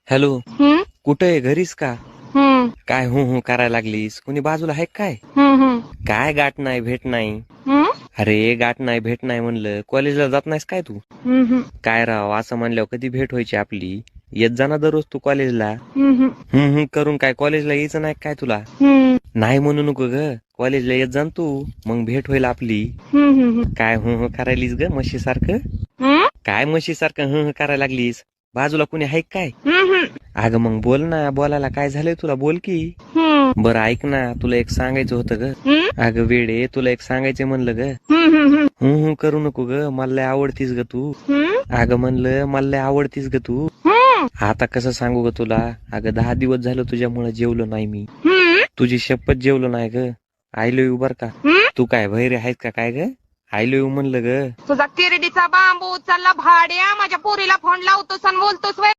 Hello, हम्म कुठे आहे? घरीच का? हम्म काय हू करायला लागलीस? कोणी बाजूला आहे काय? हम्म काय गाठ नाही भेट नाही? हम्म अरे गाठ नाही भेट नाही म्हणलं, कॉलेजला जात नाहीस काय तू? हम्म काय राव, असं म्हणल्यावर कधी भेट व्हायची आपली? येत जा ना दररोज तू कॉलेजला. हम्म करून काय कॉलेजला यायचं नाही काय तुला? हम्म नाही म्हणू नको ग, कॉलेजला येत जा ना तू, मग भेट होईल आपली. काय करायलीस ग म्हशी सारखं? काय म्हशी सारखं करायला लागलीस? बाजूला कोणी आहे काय? अगं मग बोल ना, बोलायला काय झालंय तुला? बोल की. बरं ऐक ना, तुला एक सांगायचं होतं ग. अगं वेडे, तुला एक सांगायचं म्हणलं ग. करू नको ग, मला लय आवडतीस ग तू. अगं म्हणलं मला लय आवडतीस ग तू. आता कसं सांगू ग तुला? अगं 10 दिवस झालं तुझ्यामुळे जेवलो नाही मी. तुझी शपथ जेवलो नाही ग. आय लव्ह यू बर का. तू काय बहिरे आहेस का काय ग? आय लव्ह यू म्हणलं ग. तुझा किरडीचा बांबू उचलला भाड्या, माझ्या पोरीला फोन लावतोस आणि बोलतोस